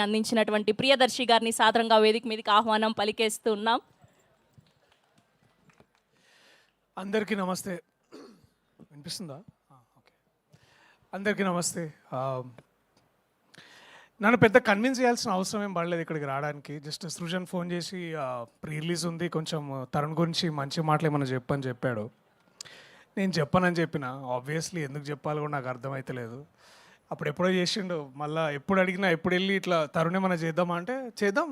అందించినటువంటి ప్రియదర్శి గారిని సాదరంగా వేదిక మీదకి ఆహ్వానం పలికేస్తున్నాం. అందరికీ నమస్తే. వినిపిస్తుందా? ఓకే. అందరికీ నమస్తే. నన్ను పెద్ద కన్విన్స్ చేయాల్సిన అవసరం ఏం పడలేదు ఇక్కడికి రావడానికి. జస్ట్ సృజన్ ఫోన్ చేసి ప్రీ రిలీజ్ ఉంది, కొంచెం తరుణ్ గురించి మంచి మాటలు ఏమన్నా చెప్పని చెప్పాడు. నేను చెప్పనని చెప్పిన. ఆబ్వియస్లీ ఎందుకు చెప్పాలో కూడా నాకు అర్థమైతలేదు. అప్పుడు ఎప్పుడో చేసిండు, మళ్ళీ ఎప్పుడు అడిగినా ఎప్పుడు వెళ్ళి ఇట్లా తరుణ్ ఏమన్నా చేద్దామా అంటే చేద్దాం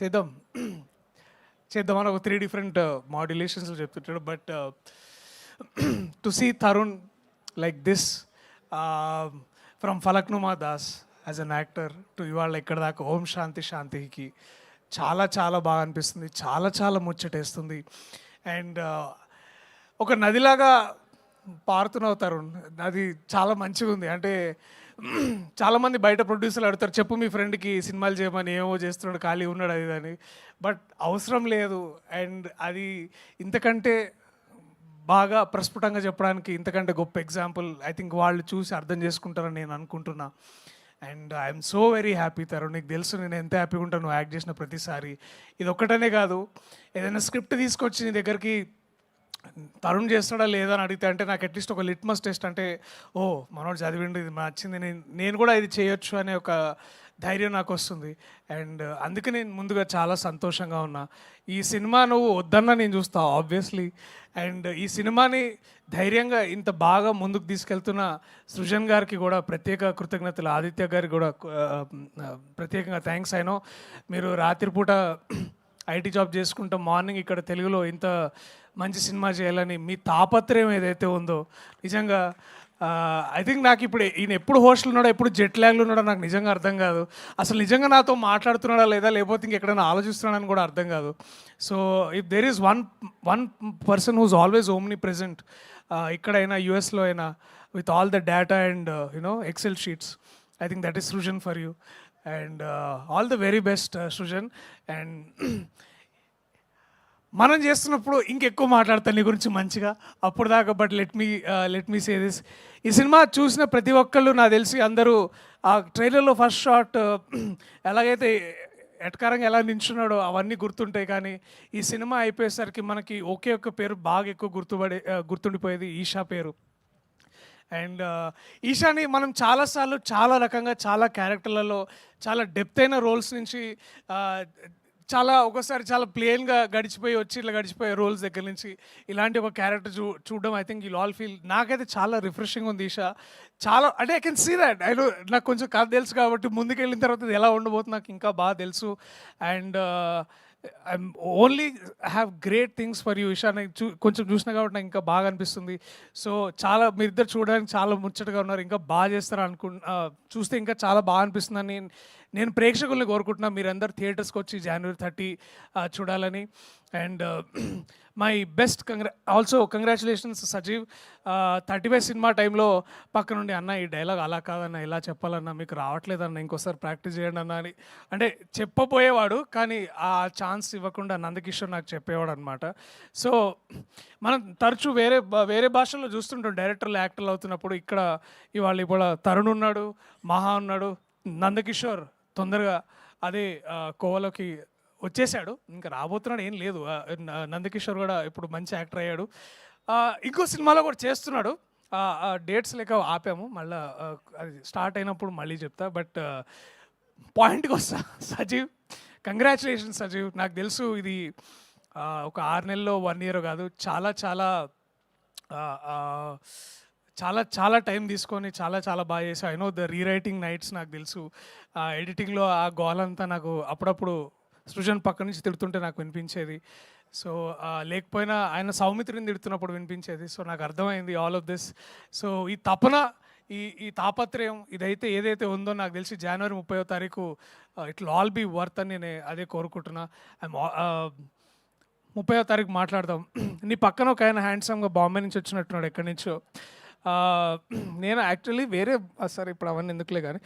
చేద్దాం చేద్దామని ఒక 3 డిఫరెంట్ మాడ్యులేషన్స్లో చెప్తుంటాడు. But to see Tarun like this from Falaknuma Das as an actor to ఇవాళ ఇక్కడ దాకా ఓం శాంతి శాంతికి చాలా చాలా బాగా అనిపిస్తుంది. చాలా చాలా ముచ్చటేస్తుంది. అండ్ ఒక నదిలాగా పారుతున్నావు తరుణ్, అది చాలా మంచిగా ఉంది. అంటే చాలామంది బయట ప్రొడ్యూసర్లు అడుగుతారు, చెప్పు మీ ఫ్రెండ్కి సినిమాలు చేయమని, ఏమో చేస్తున్నాడు, ఖాళీ ఉన్నాడు అది అని. బట్ అవసరం లేదు. అండ్ అది ఇంతకంటే బాగా ప్రస్ఫుటంగా చెప్పడానికి ఇంతకంటే గొప్ప ఎగ్జాంపుల్ ఐ థింక్ వాళ్ళు చూసి అర్థం చేసుకుంటారని నేను అనుకుంటున్నా. And I'm so very happy Tarun. నీకు తెలుసు నేను ఎంత హ్యాపీగా ఉంటాను నువ్వు యాక్ట్ చేసిన ప్రతిసారి. ఇది ఒక్కటనే కాదు, ఏదైనా స్క్రిప్ట్ తీసుకొచ్చి నీ దగ్గరికి తరుణ్ చేస్తాడా లేదా అని అడిగితే అంటే నాకు అట్లీస్ట్ ఒక లిట్మస్ టెస్ట్, అంటే ఓ మనోడు చదివిండు, ఇది నచ్చింది, నేను కూడా ఇది చేయొచ్చు అనే ఒక ధైర్యం నాకు వస్తుంది. అండ్ అందుకే నేను ముందుగా చాలా సంతోషంగా ఉన్నా. ఈ సినిమా నువ్వు వద్దన్నా నేను చూస్తా ఆబ్వియస్లీ. అండ్ ఈ సినిమాని ధైర్యంగా ఇంత బాగా ముందుకు తీసుకెళ్తున్న సృజన్ గారికి కూడా ప్రత్యేక కృతజ్ఞతలు, ఆదిత్య గారికి కూడా ప్రత్యేకంగా థ్యాంక్స్. అయినో మీరు రాత్రిపూట ఐటీ జాబ్ చేసుకుంటూ మార్నింగ్ ఇక్కడ తెలుగులో ఇంత మంచి సినిమా చేయాలని మీ తాపత్రయం ఏదైతే ఉందో నిజంగా ఐ థింక్ నాకు ఇప్పుడు ఈయన ఎప్పుడు హోస్టల్ ఉన్నాడో ఎప్పుడు జెట్ ల్యాగ్లో ఉన్నాడో నాకు నిజంగా అర్థం కాదు. అసలు నిజంగా నాతో మాట్లాడుతున్నాడా లేదా, లేకపోతే ఇంకెక్కడైనా ఆలోచిస్తున్నాడని కూడా అర్థం కాదు. So if there is one person who's always omnipresent, ఇక్కడైనా యూఎస్లో అయినా, with all the data and you know excel sheets, I think that is Srujan for you. And all the very best Srujan. And మనం చేస్తున్నప్పుడు ఇంకెక్కువ మాట్లాడతాను నీ గురించి మంచిగా అప్పుడు దాకా. But let me say this, ఈ సినిమా చూసిన ప్రతి ఒక్కళ్ళు నాకు తెలిసి అందరూ ఆ ట్రైలర్లో ఫస్ట్ షాట్ ఎలాగైతే ఎటకారంగా ఎలా నించున్నాడో అవన్నీ గుర్తుంటాయి. కానీ ఈ సినిమా అయిపోయేసరికి మనకి ఒకే ఒక్క పేరు బాగా ఎక్కువ గుర్తుండిపోయేది, ఈషా పేరు. అండ్ ఈషాని మనం చాలాసార్లు చాలా రకంగా చాలా క్యారెక్టర్లలో చాలా డెప్త్ అయిన రోల్స్ నుంచి చాలా ఒకసారి చాలా ప్లెయిన్గా గడిచిపోయే రోల్స్ దగ్గర నుంచి ఇలాంటి ఒక క్యారెక్టర్ చూడడం I think you all feel, నాకైతే చాలా రిఫ్రెషింగ్ ఉంది ఈషా. చాలా అంటే ఐ కెన్ సీ దట్. నాకు కొంచెం కథ తెలుసు కాబట్టి ముందుకెళ్ళిన తర్వాత ఇది ఎలా ఉండబోతుంది నాకు ఇంకా బాగా తెలుసు. And I'm only have great things for you Eesha. నాకు కొంచెం చూసినా కాబట్టి నాకు ఇంకా బాగా అనిపిస్తుంది. సో చాలా మీరిద్దరు చూడడానికి చాలా ముచ్చటగా ఉన్నారు, ఇంకా బాగా చేస్తారు చూస్తే ఇంకా చాలా బాగా అనిపిస్తుందని నేను ప్రేక్షకుల్ని కోరుకుంటున్నా. మీరందరూ థియేటర్స్కి వచ్చి January 30 చూడాలని. And my best also congratulations Sajeev. 35 cinema టైంలో పక్క నుండి అన్న ఈ డైలాగ్ అలా కాదన్న ఇలా చెప్పాలన్నా, మీకు రావట్లేదన్న ఇంకోసారి ప్రాక్టీస్ చేయండి అన్న అని అంటే చెప్పబోయేవాడు, కానీ ఆ ఛాన్స్ ఇవ్వకుండా నందకిషోర్ నాకు చెప్పేవాడు అనమాట. సో మనం తరచూ వేరే భాషల్లో చూస్తుంటాం డైరెక్టర్లు యాక్టర్లు అవుతున్నప్పుడు. ఇవాళ తరుణ్ ఉన్నాడు, మహా ఉన్నాడు, నందకిషోర్ తొందరగా అదే కోవలోకి వచ్చేసాడు, ఇంకా రాబోతున్నాడు ఏం లేదు. నందకిషోర్ కూడా ఇప్పుడు మంచి యాక్టర్ అయ్యాడు. ఇంకో సినిమాలో కూడా చేస్తున్నాడు. డేట్స్ లేక ఆపాము, మళ్ళీ అది స్టార్ట్ అయినప్పుడు మళ్ళీ చెప్తా. బట్ పాయింట్కి వస్తా, సజీవ్ కంగ్రాచులేషన్స్ సజీవ్. నాకు తెలుసు ఇది ఒక 6 నెలల్లో 1 year కాదు, చాలా చాలా చాలా చాలా టైం తీసుకొని చాలా చాలా బాగా చేసావు. I know the rewriting nights నాకు తెలుసు. ఎడిటింగ్లో ఆ గోలంతా నాకు అప్పుడప్పుడు సృజన్ పక్క నుంచి తిడుతుంటే నాకు వినిపించేది. సో లేకపోయినా ఆయన సౌమిత్రిని తిడుతున్నప్పుడు వినిపించేది. సో నాకు అర్థమైంది ఆల్ ఆఫ్ దిస్. సో ఈ తపన, ఈ తాపత్రయం ఏదైతే ఉందో నాకు తెలిసి January 30 it will all be worth అని నేను అదే కోరుకుంటున్నా. 30 మాట్లాడదాం. నీ పక్కన ఒక ఆయన హ్యాండ్సమ్గా బాంబే నుంచి వచ్చినట్టున్నాడు, ఎక్కడి నుంచో. నేను యాక్చువల్లీ వేరే సరే ఇప్పుడు అవన్నీ ఎందుకులే కానీ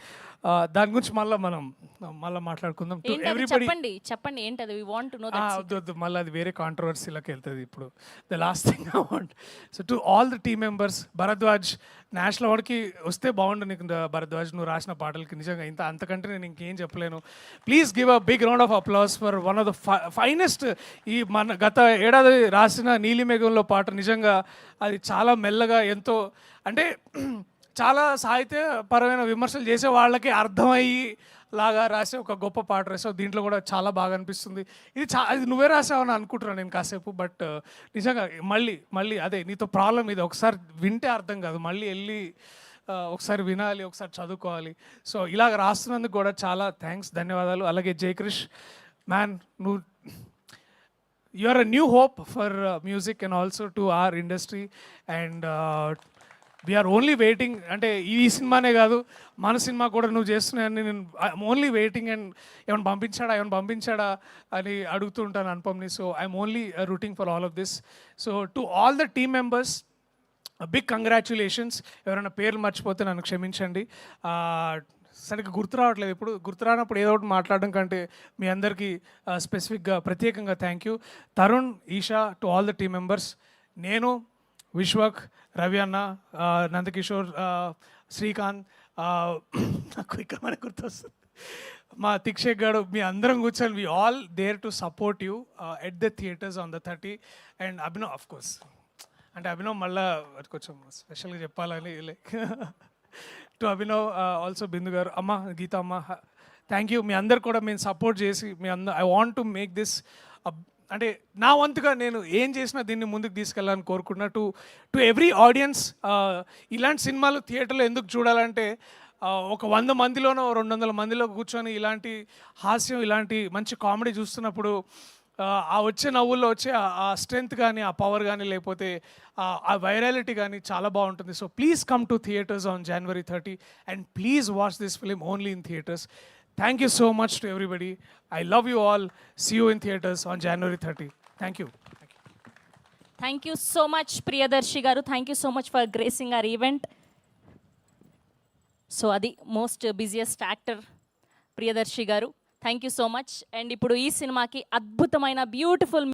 దాని గురించి మళ్ళీ మాట్లాడుకుందాం. టు ఏంటది ఎవ్రీబడి చెప్పండి ఏంటది వి వాంట్ టు నో వద్దు వద్దు మళ్ళీ అది వేరే కాంట్రవర్సీలోకి వెళ్తుంది. ఇప్పుడు the last thing I want so to all the team members, Bharadwaj national అవార్డ్కి వస్తే బాగుండు నీకు భరద్వాజ్, నువ్వు రాసిన పాటలకి నిజంగా అంతకంటే నేను ఇంకేం చెప్పలేను. Please give a big round of applause for one of the finest. ఈ మన గత ఏడాది రాసిన నీలిమేఘంలో పాట నిజంగా అది చాలా మెల్లగా ఎంతో అంటే చాలా సాహిత్యపరమైన విమర్శలు చేసే వాళ్ళకి అర్థమయ్యి లాగా రాసే ఒక గొప్ప పాట రాసావు. దీంట్లో కూడా చాలా బాగా అనిపిస్తుంది. ఇది నువ్వే రాసావని అనుకుంటున్నాను నేను కాసేపు. బట్ నిజంగా మళ్ళీ అదే నీతో ప్రాబ్లం ఇది, ఒకసారి వింటే అర్థం కాదు, మళ్ళీ వెళ్ళి ఒకసారి వినాలి, ఒకసారి చదువుకోవాలి. సో ఇలాగ రాస్తున్నందుకు కూడా చాలా థ్యాంక్స్, ధన్యవాదాలు. అలాగే జయక్రిష్ మ్యాన్, నువ్వు you are a new hope for music and also to our industry. And we're only waiting, అంటే ఈ సినిమానే కాదు మన సినిమా కూడా నువ్వు చేస్తున్నాయని నేను ఐఎమ్ ఓన్లీ వెయిటింగ్. అండ్ ఏమైనా పంపించాడా అని అడుగుతూ ఉంటాను అనుపమ్ని. So I'm only rooting for all of this. So to all the team members big congratulations. ఎవరైనా పేర్లు మర్చిపోతే నన్ను క్షమించండి. సరిగ్గా గుర్తు రావట్లేదు. ఇప్పుడు గుర్తు రానప్పుడు ఏదో ఒకటి మాట్లాడడం కంటే మీ అందరికీ స్పెసిఫిక్గా ప్రత్యేకంగా thank you. Tarun, Eesha, to all the team members, నేను, విశ్వక్, రవి అన్న, నందకిషోర్, శ్రీకాంత్, నాకు ఇక్కడ మనకు గుర్తొస్తుంది మా తిక్షేక్ గారు, మీ అందరం కూర్చొని we all there to support you at the theatres on the 30. And Abhinav of course, అంటే అభినవ్ మళ్ళీ కొంచెం స్పెషల్గా చెప్పాలని like to Abhinav, also Bindu garu, అమ్మ గీత అమ్మ, థ్యాంక్ యూ. మీ అందరు కూడా మేము సపోర్ట్ చేసి I want to make this అంటే నా వంతుగా నేను ఏం చేసినా దీన్ని ముందుకు తీసుకెళ్ళాలని కోరుకుంటున్నా. టు ఎవ్రీ ఆడియన్స్, ఇలాంటి సినిమాలు థియేటర్లో ఎందుకు చూడాలంటే ఒక 100 మందిలోనో 200 మందిలో కూర్చొని ఇలాంటి హాస్యం, ఇలాంటి మంచి కామెడీ చూస్తున్నప్పుడు ఆ వచ్చే నవ్వుల్లో వచ్చే ఆ స్ట్రెంగ్త్ కానీ, ఆ పవర్ కానీ, లేకపోతే ఆ వైరాలిటీ కానీ చాలా బాగుంటుంది. So please come to theatres on January 30 and please watch this film only in theatres. Thank you so much to everybody. I love you all. See you in theaters on January 30. Thank you. Thank you so much Priyadarshi garu. Thank you so much for gracing our event. So అది most busiest actor Priyadarshi garu. Thank you so much. And ఇప్పుడు ఈ సినిమాకి అద్భుతమైన beautiful